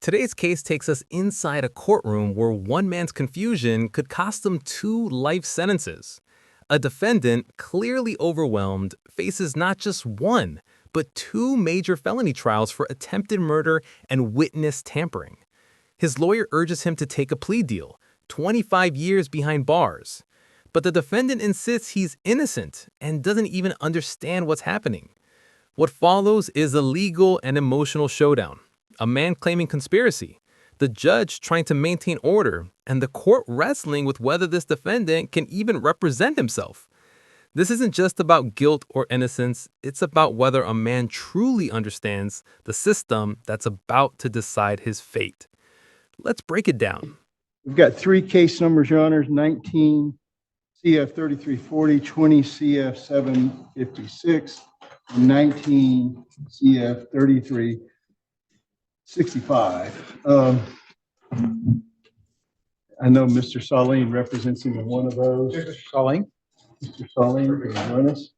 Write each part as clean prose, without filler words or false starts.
Today's case takes us inside a courtroom where one man's confusion could cost him 2 life sentences. A defendant, clearly overwhelmed, faces not just one, but 2 major felony trials for attempted murder and witness tampering. His lawyer urges him to take a plea deal, 25 years behind bars. But the defendant insists he's innocent and doesn't even understand what's happening. What follows is a legal and emotional showdown. A man claiming conspiracy, the judge trying to maintain order, and the court wrestling with whether this defendant can even represent himself. This isn't just about guilt or innocence, it's about whether a man truly understands the system that's about to decide his fate. Let's break it down. We've got 3 case numbers, Your Honors, 19 CF 3340, 20 CF 756, and 19 CF 3365. I know Mr. Salim represents him in one of those. Mr. Salim, Mr. Salim, can you join us?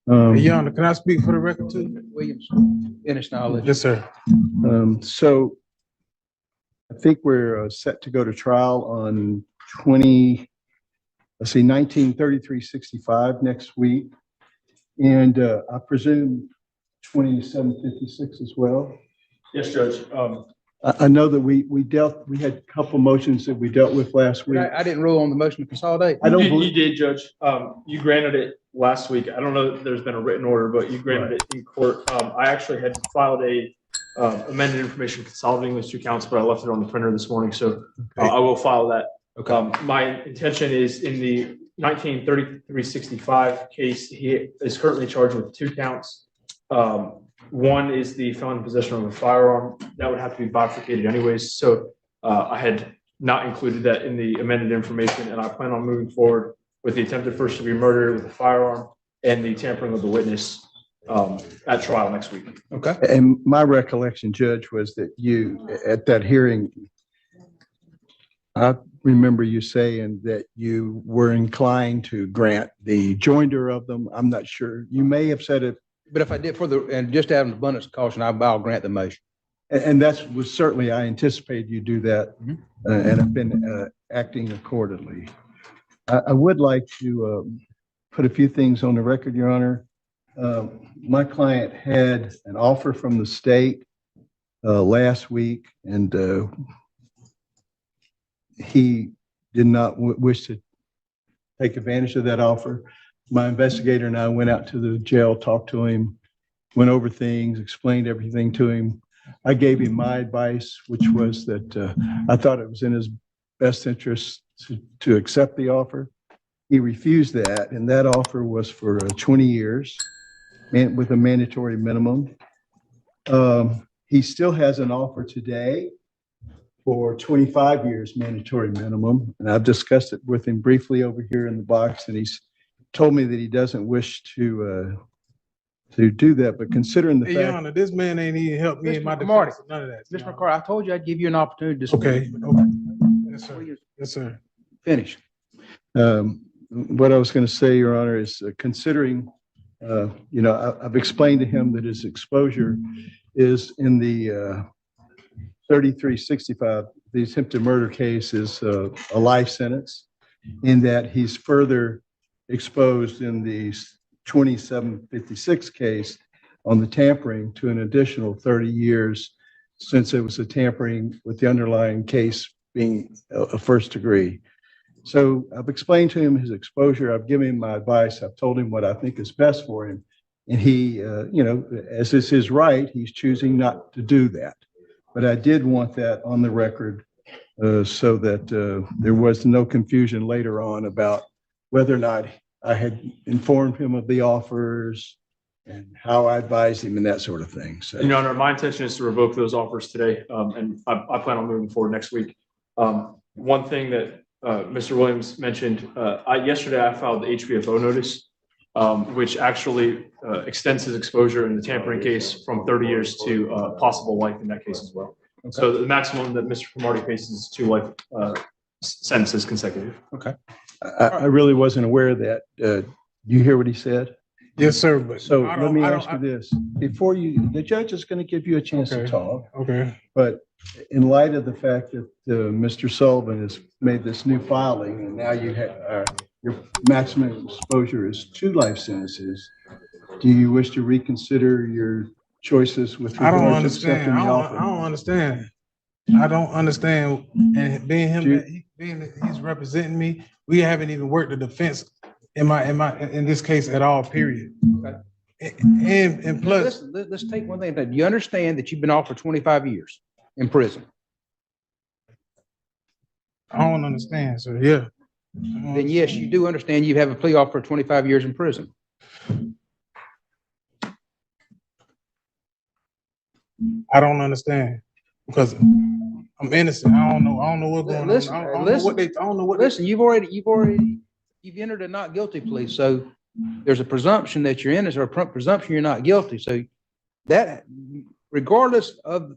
Your Honor, can I speak for the record too? Williams, finished knowledge. Yes, sir. So I think we're set to go to trial on 193365 next week. And I presume 2756 as well. Yes, Judge. I know that we had a couple motions that we dealt with last week. I didn't rule on the motion to consolidate. I don't You believe, did, Judge. You granted it last week. I don't know if there's been a written order, but you granted it in court. I actually had filed a amended information consolidating those 2 counts, but I left it on the printer this morning, so I will file that. Okay. My intention is in the 193365 case, he is currently charged with 2 counts. One is the felon in possession of a firearm. That would have to be bifurcated anyways. So I had not included that in the amended information, and I plan on moving forward with the attempted first degree murder with a firearm and the tampering of the witness at trial next week. Okay. and my recollection, Judge, was that you, at that hearing, I remember you saying that you were inclined to grant the joinder of them. I'm not sure. You may have said it. But if I did and just out of abundance of caution, I'll grant the motion. And that was certainly, I anticipated you do that, and I've been acting accordingly. I would like to put a few things on the record, Your Honor. My client had an offer from the state last week, and he did not wish to take advantage of that offer. My investigator and I went out to the jail, talked to him, went over things, explained everything to him. I gave him my advice, which was that I thought it was in his best interest to accept the offer. He refused that, and that offer was for 20 years with a mandatory minimum. He still has an offer today for 25 years mandatory minimum, and I've discussed it with him briefly over here in the box, and he's told me that he doesn't wish to do that, but considering the Hey, fact. Your Honor, this man ain't even helped me in my Marty, defense. None of that. Mr. McCarty, I told you I'd give you an opportunity to speak. Okay. Yes, sir. Yes, sir. Finish. What I was going to say, Your Honor, is considering, I've explained to him that his exposure is in the 3365. The attempted murder case is a life sentence, in that he's further exposed in the 2756 case on the tampering to an additional 30 years, since it was a tampering with the underlying case being a first degree. So I've explained to him his exposure. I've given him my advice. I've told him what I think is best for him. And he, as is his right, he's choosing not to do that. But I did want that on the record so that there was no confusion later on about whether or not I had informed him of the offers and how I advised him and that sort of thing. So, Your Honor, my intention is to revoke those offers today, and I plan on moving forward next week. One thing that Mr. Williams mentioned, yesterday I filed the HBFO notice, which actually extends his exposure in the tampering case from 30 years to possible life in that case as well. Okay. So the maximum that Mr. Cromartie faces is 2 life sentences consecutive. Okay. I really wasn't aware of that. You hear what he said? Yes, sir, but. So I let don't- me I don't- ask you this, before the judge is going to give you a chance to Okay. talk, Okay, but in light of the fact that Mr. Sullivan has made this new filing and now you have, your maximum exposure is 2 life sentences, do you wish to reconsider your choices with I don't regard to understand. accepting the I offer? don't understand. I don't understand. And being him, being that he's representing me, we haven't even worked the defense in this case at all, period. Okay. And plus, Let's take one thing. Do you understand that you've been off for 25 years in prison? I don't understand, sir. Yeah. Then yes, you do understand you have a plea offer for 25 years in prison. I don't understand because I'm innocent. I don't know. I don't know what's going Listen, on. I don't listen. know what they. I don't know what. Listen, you've entered a not guilty plea, so there's a presumption that you're innocent, or a presumption you're not guilty. So that, regardless of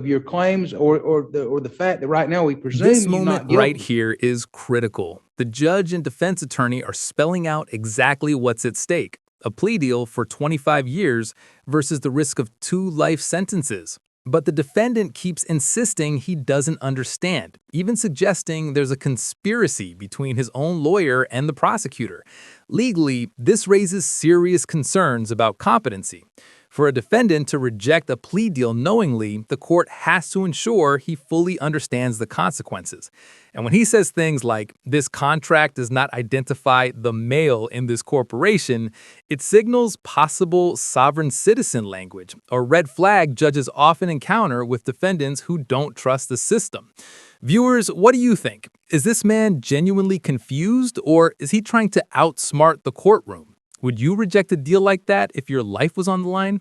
your claims or the fact that right now we presume This you're not moment guilty. right here is critical. The judge and defense attorney are spelling out exactly what's at stake. A plea deal for 25 years versus the risk of 2 life sentences. But the defendant keeps insisting he doesn't understand, even suggesting there's a conspiracy between his own lawyer and the prosecutor. Legally, this raises serious concerns about competency. For a defendant to reject a plea deal knowingly, the court has to ensure he fully understands the consequences. And when he says things like, this contract does not identify the male in this corporation, it signals possible sovereign citizen language, or red flag judges often encounter with defendants who don't trust the system. Viewers, what do you think? Is this man genuinely confused, or is he trying to outsmart the courtroom? Would you reject a deal like that if your life was on the line?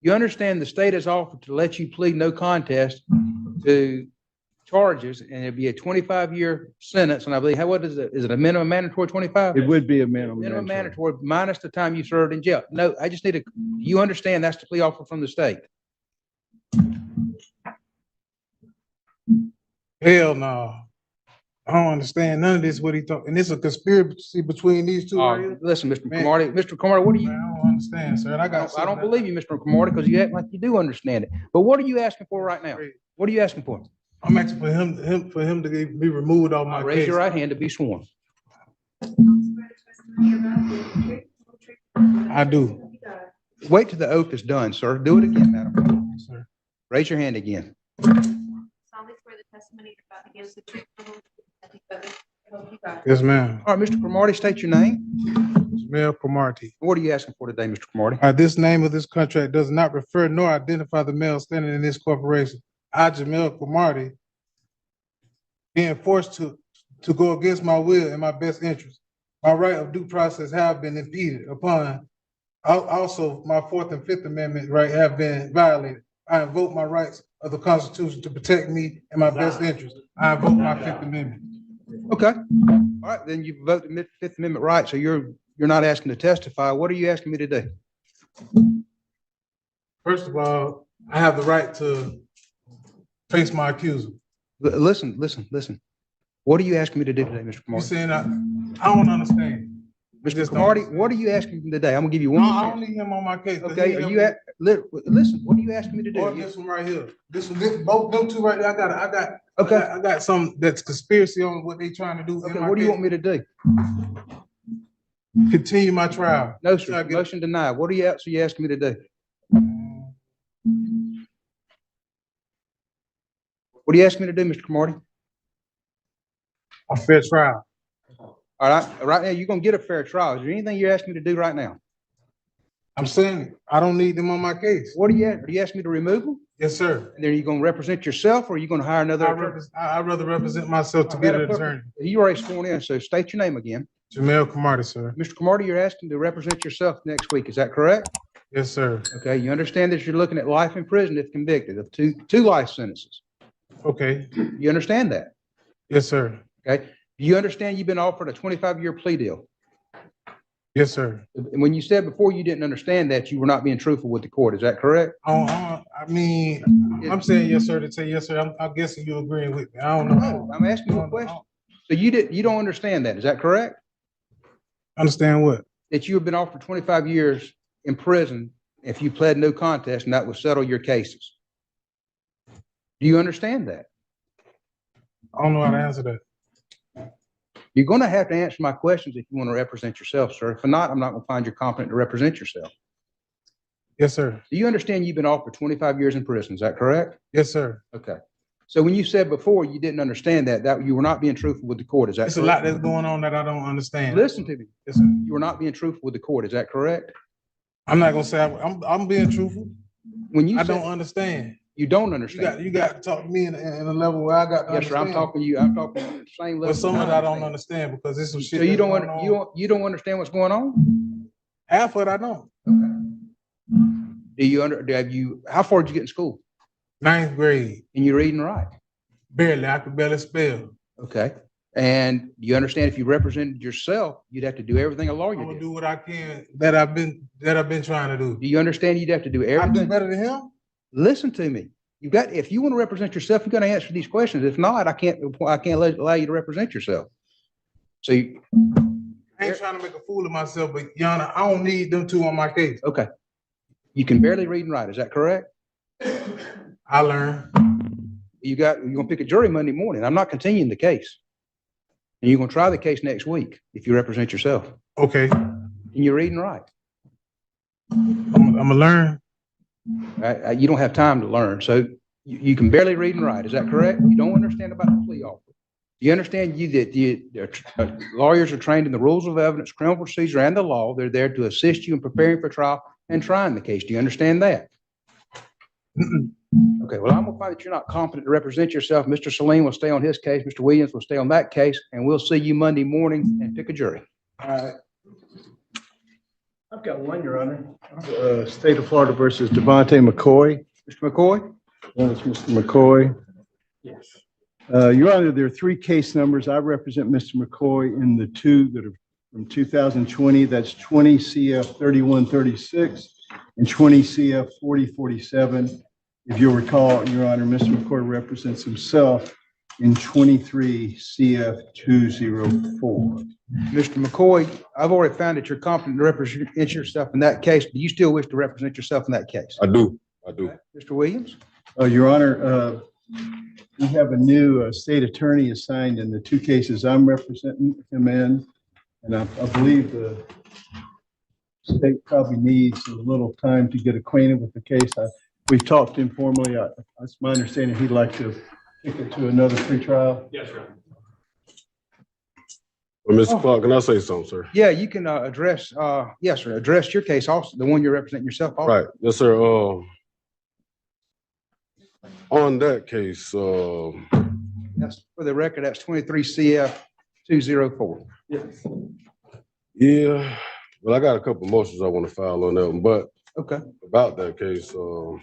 You understand the state has offered to let you plead no contest to charges, and it'd be a 25-year sentence. And I believe, what is it? Is it a minimum mandatory 25? It would be a minimum. Minimum mandatory. mandatory minus the time you served in jail. No, I just need to, you understand that's the plea offer from the state. Hell no. I don't understand none of this. What he thought, and this is a conspiracy between these two. Right here? Listen, Mr. Man. Cromartie, Mr. Cromartie, what do you? Man, I don't understand, sir. And I don't believe you, Mr. Cromartie, because you act like you do understand it. But what are you asking for right now? What are you asking for? I'm asking for him to be removed off my Raise case. your right hand to be sworn. I do. Wait till the oath is done, sir. Do it again, madam. Sir. Raise your hand again. Solemnly swear the testimony you're about to give is the truth. Yes, ma'am. All right, Mr. Cromartie, state your name. Jamel Cromartie. What are you asking for today, Mr. Cromartie? This name of this contract does not refer nor identify the male standing in this corporation. I, Jamel Cromartie, being forced to go against my will and my best interest. My right of due process have been impeded upon. Also, my 4th and 5th Amendment right have been violated. I invoke my rights of the Constitution to protect me and my best interest. I invoke my 5th Amendment. Okay. All right, then you vote the Fifth Amendment right, so you're not asking to testify. What are you asking me to do? First of all, I have the right to face my accuser. Listen. What are you asking me to do today, Mr. You Cromartie? saying I don't understand. Mr. Just Cromartie, don't- what are you asking me today? I'm gonna give you No, one I more don't chance. need him on my case. Okay, are you listen, what are you asking me to Or do? this one right here. This both them two right there. Okay. I got some that's conspiracy on what they trying to do. Okay, what do you want me to do? Continue my trial. No, Till I sir, get- motion denied. What are you asking me to do? What are you asking me to do, Mr. Cromartie? A fair trial. All right now, you're gonna get a fair trial. Is there anything you're asking me to do right now? I'm saying I don't need them on my case. What are you asking me to remove them? Yes, sir. And then are you gonna represent yourself, or are you gonna hire another attorney? I'd rather represent myself to get an attorney. You already sworn in, so state your name again. Jamel Cromartie, sir. Mr. Cromartie, you're asking to represent yourself next week, is that correct? Yes, sir. Okay, you understand that you're looking at life in prison if convicted of two life sentences. Okay. You understand that? Yes, sir. Okay? You understand you've been offered a 25-year plea deal? Yes, sir. And when you said before you didn't understand that, you were not being truthful with the court, is that correct? I mean, I'm saying yes, sir, to say yes, sir. I'm guessing you're agreeing with me. I don't know. No, I'm asking you a question. So you don't understand that, is that correct? Understand what? that you have been offered 25 years in prison if you pled no contest and that will settle your cases. Do you understand that? I don't know how to answer that. You're going to have to answer my questions if you want to represent yourself, sir. If not, I'm not going to find you competent to represent yourself. Yes, sir. Do you understand you've been offered 25 years in prison? Is that correct? Yes, sir. Okay. So when you said before you didn't understand that you were not being truthful with the court, is that It's a correct? lot that's going on that I don't understand. Listen to me. Yes, sir. You were not being truthful with the court. Is that correct? I'm not gonna say I'm being truthful. When you I said don't understand. you don't You understand. got to talk to me in a level where I got to Yes, sir. I'm understand. talking to you. I'm talking to you at the same level. But some of it I don't understand because there's some shit. So you that's don't going on. you don't understand what's going on? Half of it I don't. Have you how far did you get in school? 9th grade, And you read and write? barely. I could barely spell. Okay. And do you understand if you represented yourself, you'd have to do everything a lawyer I'm gonna did? do what I can that I've been trying to do. Do you understand you'd have to do I do everything? better than him. Listen to me. If you want to represent yourself, you got to answer these questions. If not, I can't allow you to represent yourself. So, I ain't trying to make a fool of myself, but Your Honor, I don't need them two on my case. okay. You can barely read and write. Is that correct? I learned. You're going to pick a jury Monday morning. I'm not continuing the case. And you're going to try the case next week if you represent yourself. Okay, And you read and write. I'm gonna learn. You don't have time to learn. So you can barely read and write. Is that correct? You don't understand about the plea offer. You understand that lawyers are trained in the rules of evidence, criminal procedure, and the law. They're there to assist you in preparing for trial and trying the case. Do you understand that? Okay, well, I'm gonna find that you're not competent to represent yourself. Mr. Salim will stay on his case. Mr. Williams will stay on that case, and we'll see you Monday morning and pick a jury. All right. I've got one, Your Honor. State of Florida versus Devontae McCoy. Mr. McCoy? That's Mr. McCoy. Yes. Your Honor, there are three case numbers. I represent Mr. McCoy in the two that are from 2020. That's 20 CF 3136 and 20 CF 4047. If you'll recall, Your Honor, Mr. McCoy represents himself in 23 CF 204. Mr. McCoy, I've already found that you're competent to represent yourself in that case. Do you still wish to represent yourself in that case? I do. Mr. Williams? Your Honor, we have a new state attorney assigned in the two cases I'm representing him in. And I believe the state probably needs a little time to get acquainted with the case. We've talked informally. It's my understanding he'd like to kick it to another pretrial. Yes, sir. Well, Mr. Clark, can I say something, sir? Yeah, you can address, yes, sir, address your case also, the one you're representing yourself also. Right. Yes, sir. On that case, That's for the record, that's 23 CF 204. Yes. yeah, well, I got a couple motions I want to file on that one, but Okay. about that case, so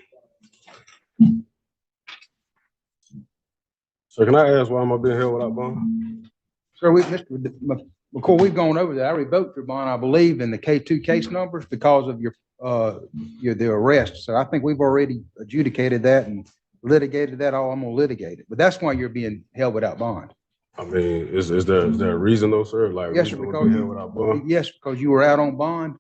can I ask why am I being held without bond? Sir, Mr. McCoy, we've gone over that. I revoked your bond, I believe, in the K2 case numbers because of the arrest. So I think we've already adjudicated that and litigated that. I'm gonna litigate it, but that's why you're being held without bond. I mean, is there a reason though, sir? Like, Yes, sir, reason to because be held without bond? yes, because you were out on bond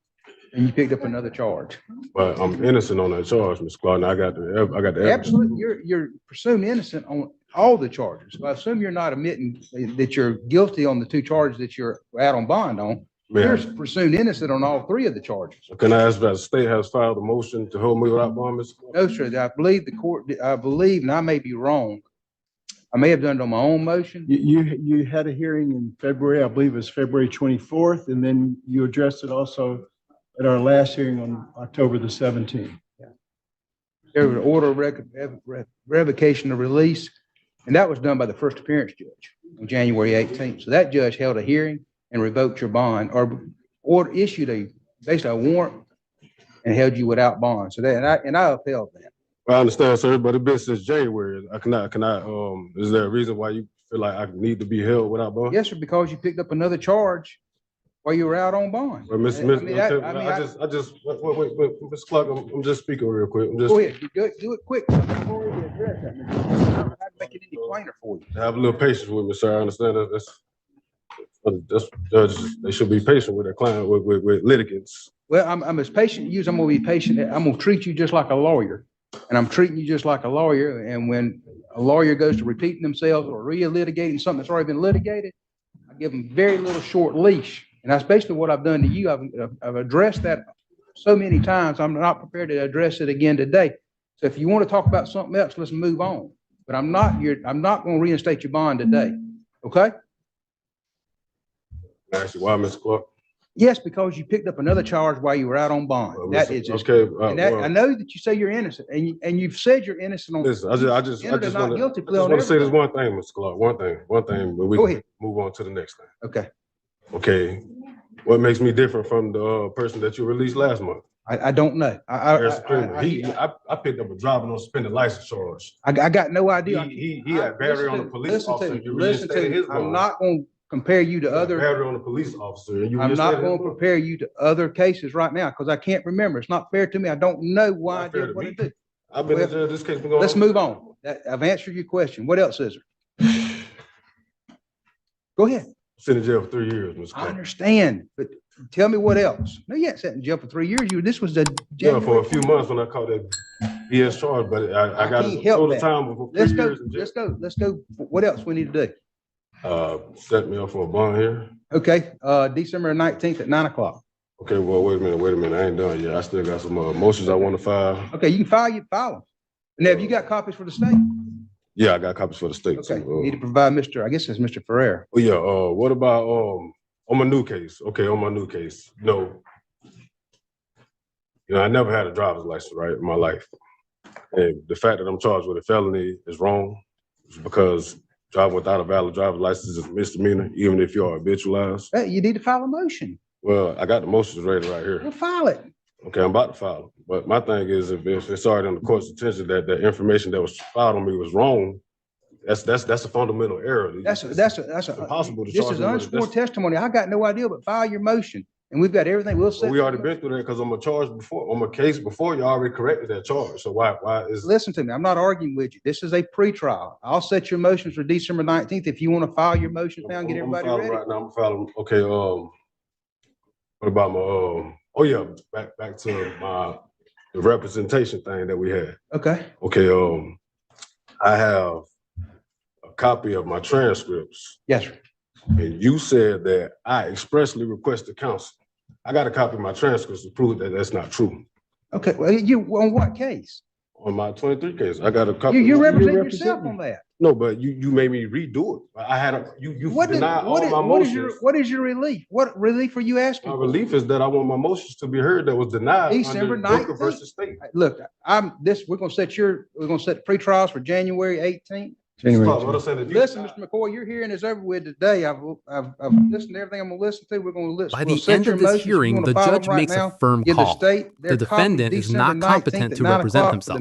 and you picked up another charge. But I'm innocent on that charge, Mr. Clark, and I got the evidence. Absolutely, you're presumed innocent on all the charges. I assume you're not admitting that you're guilty on the two charges that you're out on bond on. You're Man, presumed innocent on all three of the charges. can I ask that the state has filed a motion to hold me without bond, Mr. Clark? No, sir, I believe the court, I believe, and I may be wrong, I may have done it on my own motion. You had a hearing in February, I believe it was February 24th, and then you addressed it also at our last hearing on October the 17th. There was an order of revocation of release, and that was done by the first appearance judge on January 18th. So that judge held a hearing and revoked your bond or issued basically a warrant and held you without bond. So that, and I upheld that. I understand, sir, but it's been since January. Is there a reason why you feel like I need to be held without bond? Yes, sir, because you picked up another charge while you were out on bond. Well, Mr. Mr. Clark, I'm just speaking real quick. Go ahead, do it quick. I've already addressed that, Mr. I don't have to make it any plainer for you. Have a little patience with me, sir. I understand that. Judges, they should be patient with their client, with litigants. Well, I'm as patient as you. I'm gonna be patient. I'm gonna treat you just like a lawyer, and I'm treating you just like a lawyer. And when a lawyer goes to repeating themselves or re-litigating something that's already been litigated, I give them very little short leash. And that's basically what I've done to you. I've addressed that so many times. I'm not prepared to address it again today. So if you want to talk about something else, let's move on. But I'm not going to reinstate your bond today. Okay? Ask you why, Mr. Clark? Yes, because you picked up another charge while you were out on bond. That is just okay. And that, I know that you say you're innocent, and you've said you're innocent on. Listen, I just want to say this one thing, Mr. Clark. One thing, but we can move on to the next thing. Okay. Okay. What makes me different from the person that you released last month? I don't know. I picked up a driving on suspended license charge. I got no idea. He had battery on the police officer. Listen to me. I'm not going to compare you to other. Battery on the police officer. I'm not going to compare you to other cases right now because I can't remember. It's not fair to me. I don't know why I did what I did. I've been in jail. This case been going on. Let's move on. I've answered your question. What else is there? Go ahead. Sitting in jail for 3 years, Mr. Clark. I understand, but tell me what else. No, you ain't sat in jail for 3 years. This was the Yeah, for a few months when I caught that BS charge, but I got a total time before 3 years in jail. Let's go. What else we need to do? Set me up for a bond here. Okay, December 19th at 9 o'clock. Okay, well, wait a minute. I ain't done yet. I still got some motions I want to file. Okay, you can file them. Now, have you got copies for the state? Yeah, I got copies for the state. Okay, So, you need to provide I guess it's Mr. Ferrer. Oh yeah, what about on my new case? Okay, on my new case. No. I never had a driver's license, right, in my life. And the fact that I'm charged with a felony is wrong. It's because driving without a valid driver's license is a misdemeanor, even if you are habitualized. Hey, you need to file a motion. Well, I got the motions ready right here. Well, file it. Okay, I'm about to file it. But my thing is, if it's already on the court's attention that the information that was filed on me was wrong, that's a fundamental error. That's impossible to this charge is me with unsworn testimony. I got no idea, but file your motion. And we've got everything. We already been through that because on my charge before, on my case before, you already corrected that charge. So why is... Listen to me. I'm not arguing with you. This is a pretrial. I'll set your motions for December 19th. If you want to file your motions now and get everybody ready. Right now, I'm filing. Okay, what about my, back to the representation thing that we had. Okay. Okay, I have a copy of my transcripts. Yes, sir. And you said that I expressly requested counsel. I got a copy of my transcripts to prove that that's not true. Okay, well, you on what case? On my 23 case, I got a copy. You represent yourself on that. No, but you made me redo it. I had you denied all my motions. What is your relief? What relief are you asking? My relief is that I want my motions to be heard that was denied December under 19th. Booker versus State. Look, we're gonna set pre-trials for January 18th. Listen, Mr. McCoy, you're hearing this over with today. I've listened to everything I'm gonna listen to. We're gonna listen. By the end of this hearing, the judge makes a firm call. The defendant is not competent to represent himself.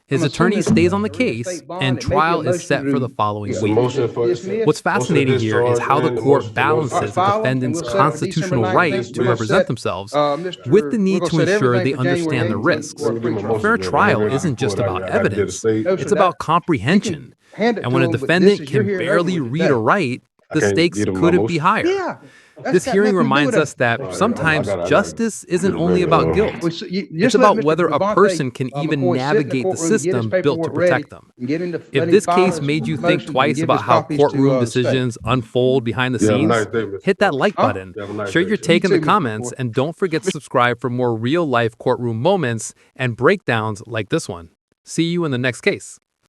His attorney stays on the case, and trial is set for the following week. What's fascinating here is how the court balances the defendant's constitutional right to represent themselves with the need to ensure they understand the risks. A fair trial isn't just about evidence, it's about comprehension. And when a defendant can barely read or write, the stakes couldn't be higher. This hearing reminds us that sometimes justice isn't only about guilt. It's about whether a person can even navigate the system built to protect them. If this case made you think twice about how courtroom decisions unfold behind the scenes, hit that like button, share your take in the comments, and don't forget to subscribe for more real-life courtroom moments and breakdowns like this one. See you in the next case.